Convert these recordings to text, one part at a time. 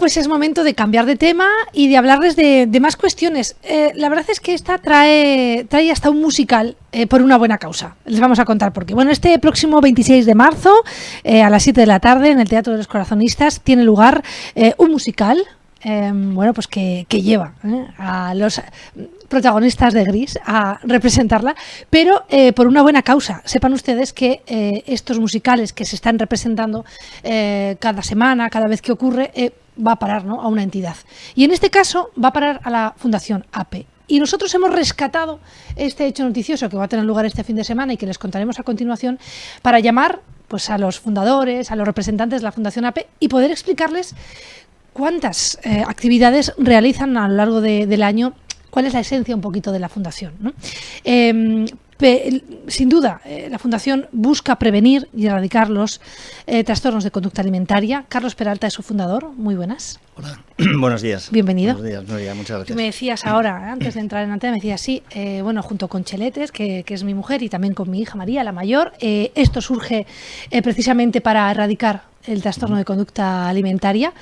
pues es momento de cambiar de tema y de hablarles de más cuestiones. La verdad es que esta trae hasta un musical por una buena causa. Les vamos a contar por qué. Bueno, este próximo 26 de marzo, a las 7 de la tarde, en el Teatro de los Corazonistas, tiene lugar un musical. Bueno, pues que lleva a los protagonistas de Gris a representarla, pero por una buena causa. Sepan ustedes que estos musicales que se están representando cada semana, cada vez que ocurre, va a parar, ¿no?, a una entidad. Y en este caso va a parar a la Fundación APE. Y nosotros hemos rescatado este hecho noticioso que va a tener lugar este fin de semana y que les contaremos a continuación para llamar, pues, a los fundadores, a los representantes de la Fundación APE y poder explicarles cuántas actividades realizan a lo largo del año, cuál es la esencia un poquito de la Fundación, ¿no? Sin duda, la Fundación busca prevenir y erradicar los trastornos de conducta alimentaria. Carlos Peralta es su fundador. Muy buenas. Hola, buenos días. Bienvenido. Buenos días, Nuria, muchas gracias. Tú me decías ahora, antes de entrar en antena, me decías, sí, bueno, junto con Cheletes, que es mi mujer, y también con mi hija María, la mayor, esto surge precisamente para erradicar el trastorno de conducta alimentaria.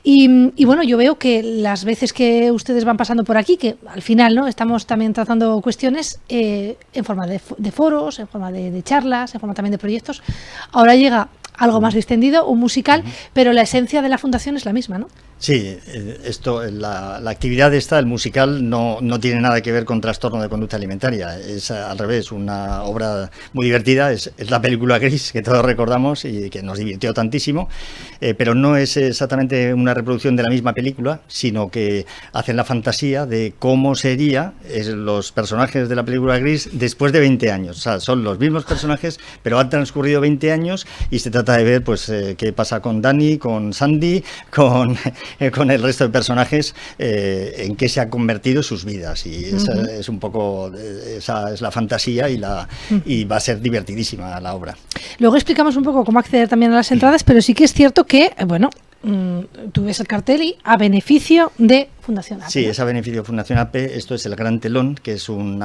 Y bueno, yo veo que las veces que ustedes van pasando por aquí, que al final, ¿no?, estamos también tratando cuestiones en forma de foros, en forma de charlas, en forma también de proyectos. Ahora llega algo más distendido, un musical, pero la esencia de la Fundación es la misma, ¿no? Sí, la actividad esta, el musical, no tiene nada que ver con trastorno de conducta alimentaria. Es al revés, una obra muy divertida. Es la película Gris, que todos recordamos y que nos divirtió tantísimo, pero no es exactamente una reproducción de la misma película, sino que hacen la fantasía de cómo serían los personajes de la película Gris después de 20 años. O sea, son los mismos personajes, pero han transcurrido 20 años y se trata de ver, pues, qué pasa con Dani, con Sandy, con el resto de personajes, en qué se ha convertido sus vidas, y esa es un poco, esa es la fantasía y va a ser divertidísima la obra. Luego explicamos un poco cómo acceder también a las entradas, pero sí que es cierto que, bueno, tú ves el cartel y a beneficio de Fundación APE. Sí, es a beneficio de Fundación APE. Esto es el Gran Telón, que es un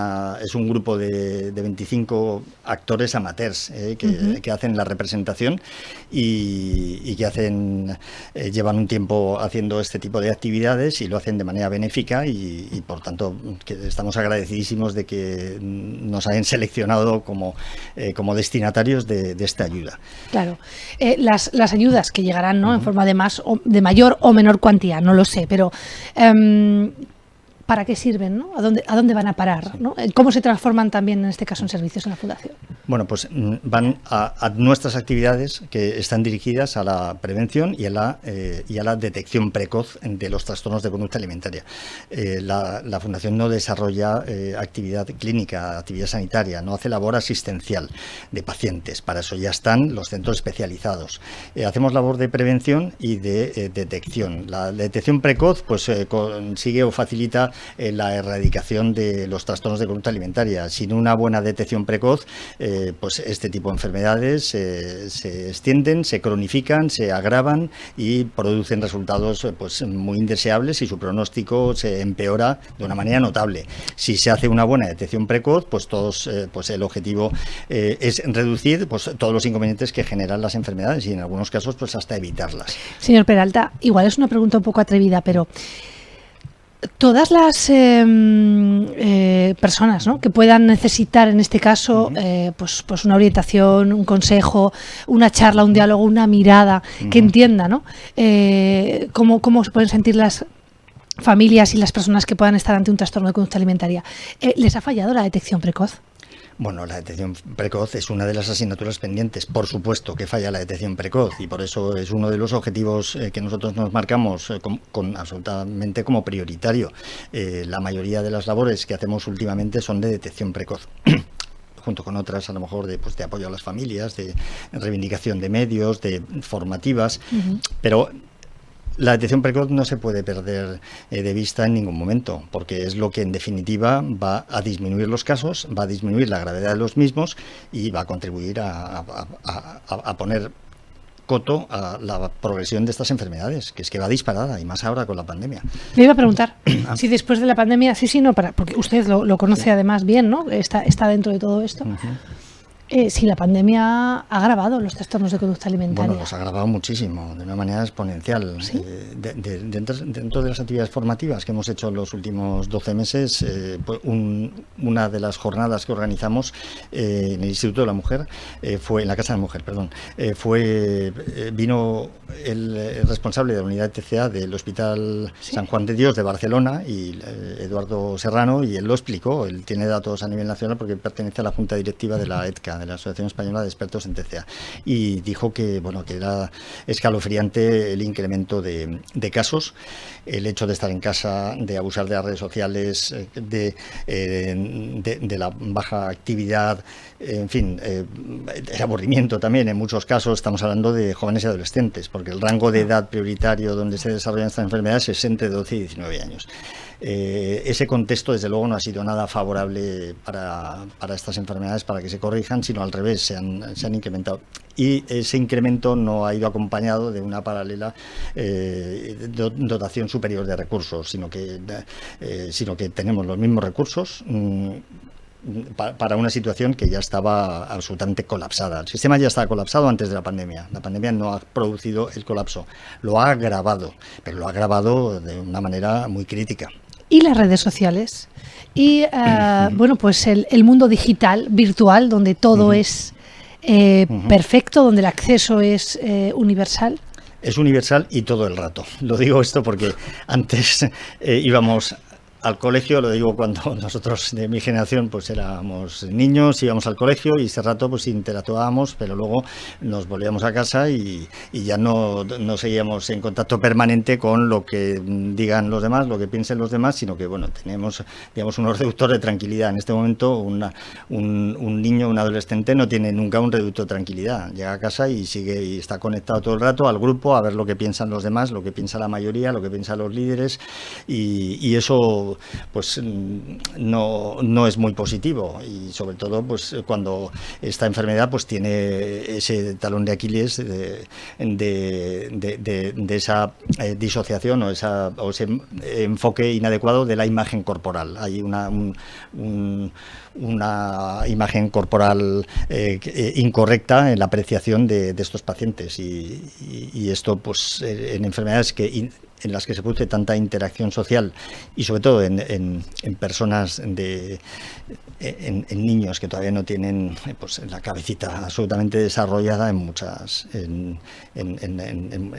grupo de 25 actores amateurs que hacen la representación y que llevan un tiempo haciendo este tipo de actividades y lo hacen de manera benéfica y por tanto que estamos agradecidísimos de que nos hayan seleccionado como destinatarios de esta ayuda. Claro. Las ayudas que llegarán, ¿no?, en forma de mayor o menor cuantía, no lo sé, pero ¿para qué sirven, ¿no? ¿A dónde van a parar, ¿no? ¿Cómo se transforman también, en este caso, en servicios en la Fundación? Bueno, pues van a nuestras actividades que están dirigidas a la prevención y a la detección precoz de los trastornos de conducta alimentaria. La Fundación no desarrolla actividad clínica, actividad sanitaria, no hace labor asistencial de pacientes. Para eso ya están los centros especializados. Hacemos labor de prevención y de detección. La detección precoz, pues, consigue o facilita la erradicación de los trastornos de conducta alimentaria. Sin una buena detección precoz, pues este tipo de enfermedades se extienden, se cronifican, se agravan y producen resultados, pues, muy indeseables, y su pronóstico se empeora de una manera notable. Si se hace una buena detección precoz, pues pues el objetivo es reducir, pues, todos los inconvenientes que generan las enfermedades y en algunos casos, pues, hasta evitarlas. Señor Peralta, igual es una pregunta un poco atrevida, pero todas las personas, ¿no?, que puedan necesitar, en este caso, pues una orientación, un consejo, una charla, un diálogo, una mirada que entienda, ¿no?, cómo se pueden sentir las familias y las personas que puedan estar ante un trastorno de conducta alimentaria. ¿Les ha fallado la detección precoz? Bueno, la detección precoz es una de las asignaturas pendientes. Por supuesto que falla la detección precoz y por eso es uno de los objetivos que nosotros nos marcamos absolutamente como prioritario. La mayoría de las labores que hacemos últimamente son de detección precoz. Junto con otras, a lo mejor, de apoyo a las familias, de reivindicación de medios, de formativas, pero la detección precoz no se puede perder de vista en ningún momento, porque es lo que en definitiva va a disminuir los casos, va a disminuir la gravedad de los mismos y va a contribuir a poner coto a la progresión de estas enfermedades, que es que va disparada, y más ahora con la pandemia. Le iba a preguntar si después de la pandemia, porque usted lo conoce además bien, ¿no? Está dentro de todo esto. si la pandemia ha agravado los trastornos de conducta alimentaria. Bueno, los ha agravado muchísimo, de una manera exponencial. ¿Sí? Dentro de las actividades formativas que hemos hecho en los últimos 12 meses, pues una de las jornadas que organizamos en el Instituto de la Mujer, fue en la Casa de la Mujer, perdón, vino el responsable de la unidad de TCA del Hospital San Juan de Dios de Barcelona, y Eduardo Serrano, y él lo explicó. Él tiene datos a nivel nacional porque pertenece a la Junta Directiva de la ETCA, de la Asociación Española de Expertos en TCA, y dijo que era escalofriante el incremento de casos, el hecho de estar en casa, de abusar de las redes sociales, de la baja actividad, en fin, el aburrimiento también. En muchos casos estamos hablando de jóvenes y adolescentes, porque el rango de edad prioritario donde se desarrollan estas enfermedades es entre 12 y 19 años. Ese contexto, desde luego, no ha sido nada favorable para estas enfermedades, para que se corrijan, sino al revés, se han incrementado. Y ese incremento no ha ido acompañado de una paralela dotación superior de recursos, sino que tenemos los mismos recursos para una situación que ya estaba absolutamente colapsada. El sistema ya estaba colapsado antes de la pandemia. La pandemia no ha producido el colapso, lo ha agravado, pero lo ha agravado de una manera muy crítica. Y las redes sociales y bueno, pues el mundo digital, virtual, donde todo es perfecto, donde el acceso es universal. Es universal y todo el rato. Lo digo esto porque antes íbamos al colegio, lo digo cuando nosotros de mi generación pues éramos niños, íbamos al colegio y ese rato pues interactuábamos, pero luego nos volvíamos a casa y ya no seguíamos en contacto permanente con lo que digan los demás, lo que piensen los demás, sino que bueno, tenemos, digamos, unos reductores de tranquilidad. En este momento un niño, un adolescente no tiene nunca un reductor de tranquilidad. Llega a casa y sigue y está conectado todo el rato al grupo, a ver lo que piensan los demás, lo que piensa la mayoría, lo que piensan los líderes, y eso pues no es muy positivo, y sobre todo pues cuando esta enfermedad pues tiene ese talón de Aquiles de esa disociación o ese enfoque inadecuado de la imagen corporal. Hay una imagen corporal incorrecta en la apreciación de estos pacientes, y esto pues en enfermedades en las que se produce tanta interacción social, y sobre todo en personas en niños que todavía no tienen pues la cabecita absolutamente desarrollada en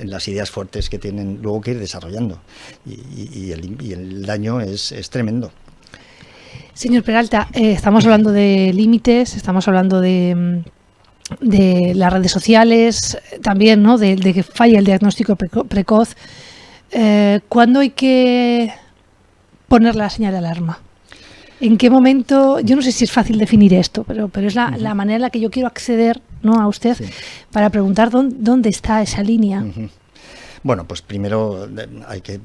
las ideas fuertes que tienen luego que ir desarrollando, y el daño es tremendo. Señor Peralta, estamos hablando de límites, estamos hablando de las redes sociales, también, ¿no?, de que falla el diagnóstico precoz. ¿Cuándo hay que poner la señal de alarma? ¿En qué momento? Yo no sé si es fácil definir esto, pero es la manera en la que yo quiero acceder, ¿no?, a usted, para preguntar dónde está esa línea. Bueno, pues primero hay que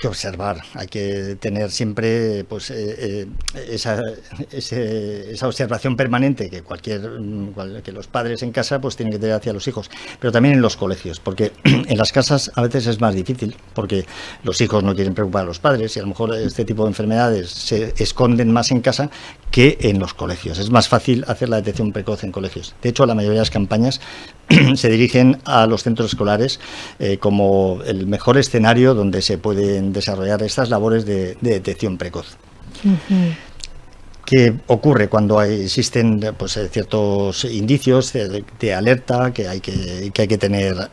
observar, hay que tener siempre pues esa observación permanente que que los padres en casa pues tienen que tener hacia los hijos, pero también en los colegios, porque en las casas a veces es más difícil, porque los hijos no quieren preocupar a los padres, y a lo mejor este tipo de enfermedades se esconden más en casa que en los colegios. Es más fácil hacer la detección precoz en colegios. De hecho, la mayoría de las campañas se dirigen a los centros escolares como el mejor escenario donde se pueden desarrollar estas labores de detección precoz. ¿Qué ocurre cuando existen pues ciertos indicios de alerta que hay que tener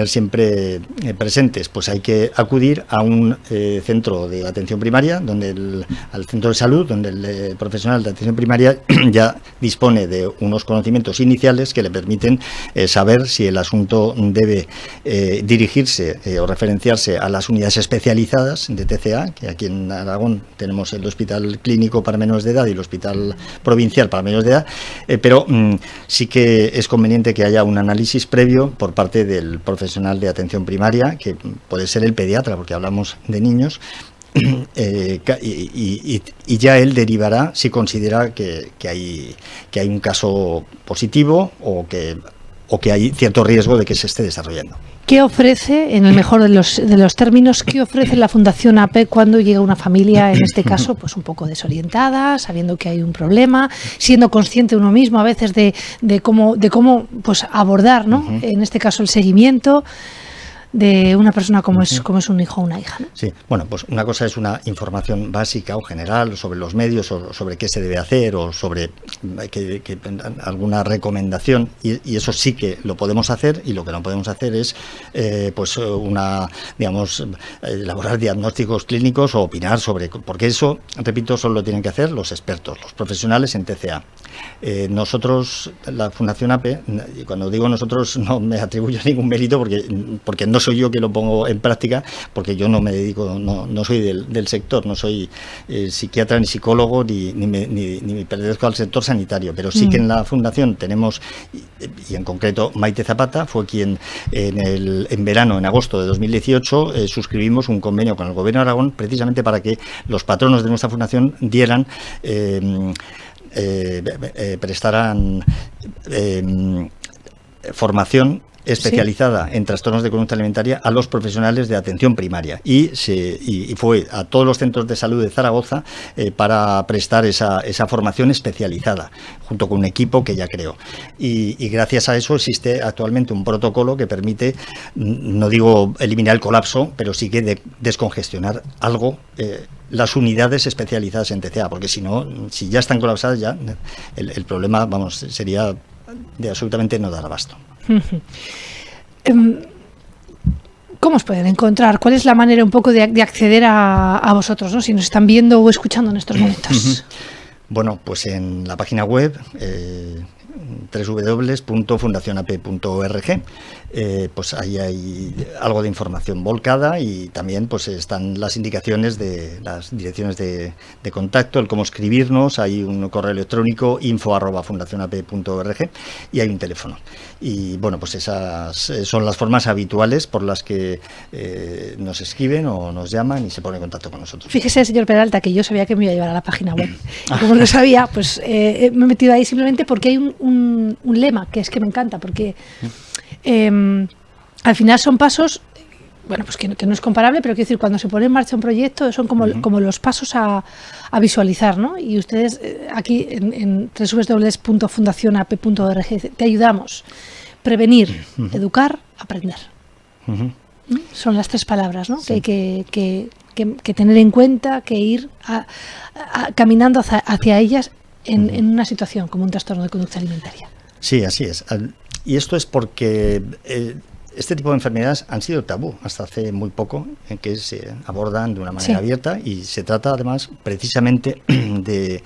siempre presentes? Pues hay que acudir a un centro de atención primaria, al centro de salud, donde el profesional de atención primaria ya dispone de unos conocimientos iniciales que le permiten saber si el asunto debe dirigirse o referenciarse a las unidades especializadas de TCA, que aquí en Aragón tenemos el Hospital Clínico para menores de edad y el Hospital Provincial para menores de edad, pero sí que es conveniente que haya un análisis previo por parte del profesional de atención primaria, que puede ser el pediatra, porque hablamos de niños, y ya él derivará si considera que hay un caso positivo o que o que hay cierto riesgo de que se esté desarrollando. ¿Qué ofrece, en el mejor de los términos, qué ofrece la Fundación AP cuando llega una familia, en este caso, pues un poco desorientada, sabiendo que hay un problema, siendo consciente uno mismo a veces de cómo pues abordar, ¿no? En este caso el seguimiento de una persona como es un hijo o una hija, ¿no? Sí, bueno, pues una cosa es una información básica o general sobre los medios o sobre qué se debe hacer o sobre alguna recomendación y eso sí que lo podemos hacer, y lo que no podemos hacer es elaborar diagnósticos clínicos o opinar sobre, porque eso, repito, solo lo tienen que hacer los expertos, los profesionales en TCA. Nosotros, la Fundación AP, y cuando digo nosotros no me atribuyo ningún mérito porque no soy yo que lo pongo en práctica, porque yo no me dedico, no soy del sector, no soy psiquiatra ni psicólogo ni me pertenezco al sector sanitario, pero sí que en la Fundación tenemos, y en concreto Maite Zapata fue quien en verano, en agosto de 2018, suscribimos un convenio con el Gobierno de Aragón precisamente para que los patronos de nuestra Fundación prestaran formación especializada en trastornos de conducta alimentaria a los profesionales de atención primaria y fue a todos los centros de salud de Zaragoza para prestar esa formación especializada junto con un equipo que ya creó y gracias a eso existe actualmente un protocolo que permite, no digo eliminar el colapso, pero sí que descongestionar algo las unidades especializadas en TCA, porque si ya están colapsadas ya el problema, sería de absolutamente no dar abasto. ¿Cómo os pueden encontrar? ¿Cuál es la manera un poco de acceder a vosotros, ¿no? Si nos están viendo o escuchando en estos momentos? Bueno, pues en la página web www.fundacionap.org pues ahí hay algo de información volcada y también pues están las indicaciones de las direcciones de contacto, el cómo escribirnos, hay un correo electrónico info@fundacionap.org y hay un teléfono. Y bueno, pues esas son las formas habituales por las que nos escriben o nos llaman y se ponen en contacto con nosotros. Fíjese, señor Peralta, que yo sabía que me iba a llevar a la página web. Y como lo sabía, pues me he metido ahí simplemente porque hay un lema que es que me encanta, porque al final son pasos, bueno, pues que no es comparable, pero quiero decir, cuando se pone en marcha un proyecto son como los pasos a visualizar, ¿no? Y ustedes aquí en www.fundacionap.org te ayudamos. Prevenir, educar, aprender. Son las tres palabras, ¿no? Sí. Que hay que tener en cuenta, que ir caminando hacia ellas en una situación como un trastorno de conducta alimentaria. Sí, así es. Y esto es porque este tipo de enfermedades han sido tabú hasta hace muy poco, en que se abordan de una manera abierta y se trata además precisamente de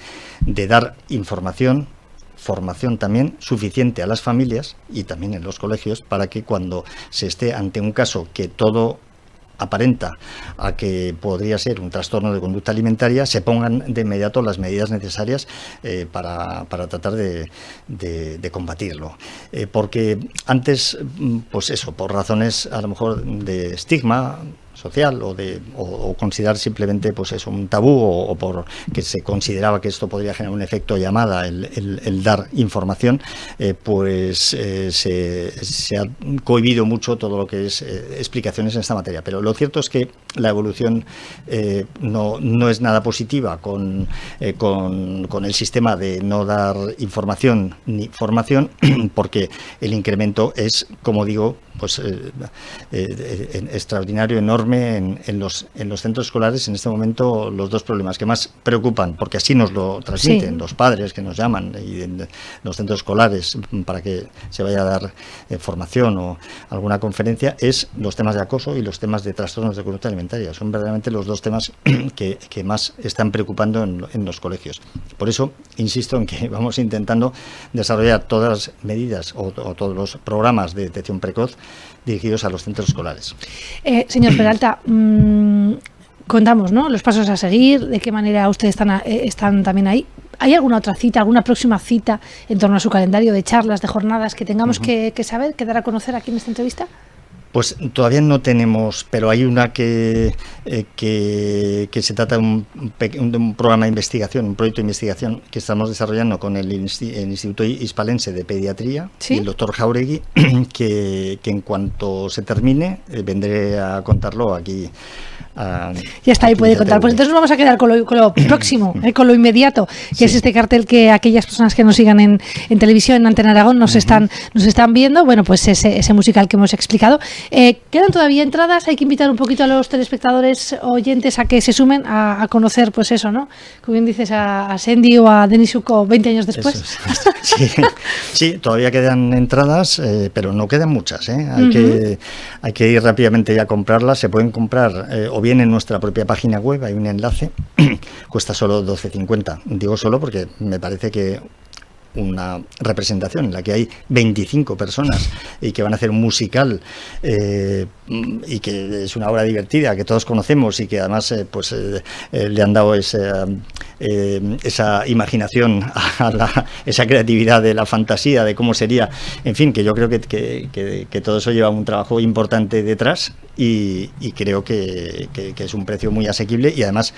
dar información, formación también suficiente a las familias y también en los colegios para que cuando se esté ante un caso que todo aparenta a que podría ser un trastorno de conducta alimentaria, se pongan de inmediato las medidas necesarias para tratar de combatirlo. Porque antes, pues eso, por razones a lo mejor de estigma social o considerar simplemente pues eso, un tabú o por que se consideraba que esto podría generar un efecto llamada el dar información, se ha cohibido mucho todo lo que es explicaciones en esta materia, pero lo cierto es que la evolución no es nada positiva con el sistema de no dar información ni formación, porque el incremento es, como digo, pues extraordinario, enorme en los centros escolares. En este momento los dos problemas que más preocupan, porque así nos lo transmiten los padres que nos llaman y en los centros escolares para que se vaya a dar formación o alguna conferencia, es los temas de acoso y los temas de trastornos de conducta alimentaria. Son verdaderamente los dos temas que más están preocupando en los colegios. Por eso insisto en que vamos intentando desarrollar todas las medidas o todos los programas de detección precoz dirigidos a los centros escolares. Señor Peralta, contamos, ¿no?, los pasos a seguir, de qué manera ustedes están también ahí. ¿Hay alguna otra cita, alguna próxima cita en torno a su calendario de charlas, de jornadas que tengamos que saber, que dar a conocer aquí en esta entrevista? Pues todavía no tenemos, pero hay una que se trata de un programa de investigación, un proyecto de investigación que estamos desarrollando con el Instituto Hispalense de Pediatría, ¿sí?, y el doctor Jauregui, que en cuanto se termine vendré a contarlo aquí. Ya está, ahí puede contar. Pues entonces nos vamos a quedar con lo próximo, con lo inmediato, que sí, es este cartel que aquellas personas que nos sigan en televisión, en Antena Aragón, nos están viendo. Bueno, pues ese musical que hemos explicado. ¿Quedan todavía entradas? Hay que invitar un poquito a los telespectadores oyentes a que se sumen a conocer, pues eso, ¿no? Como bien dices, a Sendy o a Denis Zuko 20 años después. Sí, todavía quedan entradas, pero no quedan muchas, ¿eh? Hay que ir rápidamente ya a comprarlas. Se pueden comprar o bien en nuestra propia página web, hay un enlace, cuesta solo 12,50. Digo solo porque me parece que una representación en la que hay 25 personas y que van a hacer un musical y que es una obra divertida que todos conocemos y que además le han dado esa imaginación esa creatividad de la fantasía de cómo sería, en fin, que yo creo que todo eso lleva un trabajo importante detrás y creo que es un precio muy asequible y además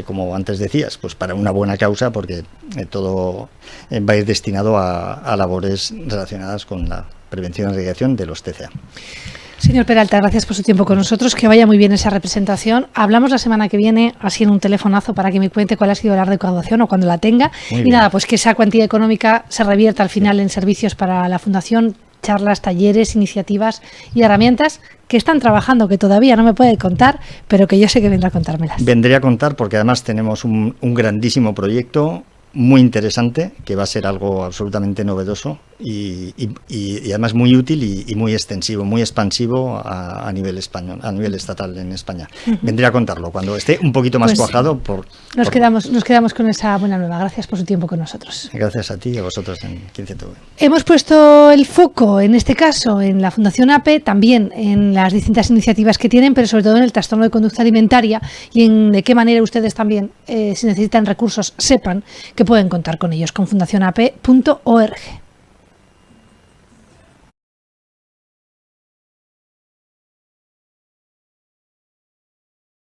como antes decías, pues para una buena causa, porque todo va a ir destinado a labores relacionadas con la prevención y erradicación de los TCA. Señor Peralta, gracias por su tiempo con nosotros, que vaya muy bien esa representación. Hablamos la semana que viene, así en un telefonazo, para que me cuente cuál ha sido la recaudación o cuando la tenga. Y nada, pues que esa cuantía económica se revierta al final en servicios para la Fundación, charlas, talleres, iniciativas y herramientas que están trabajando, que todavía no me puede contar, pero que yo sé que vendrá a contármelas. Vendré a contar porque además tenemos un grandísimo proyecto muy interesante, que va a ser algo absolutamente novedoso y además muy útil y muy extensivo, muy expansivo a nivel español, a nivel estatal en España. Vendré a contarlo cuando esté un poquito más cuajado. Nos quedamos con esa buena nueva. Gracias por su tiempo con nosotros. Gracias a ti y a vosotros en 15TV. Hemos puesto el foco, en este caso, en la Fundación APE, también en las distintas iniciativas que tienen, pero sobre todo en el trastorno de conducta alimentaria y en de qué manera ustedes también, si necesitan recursos, sepan que pueden contar con ellos, con fundacionape.org.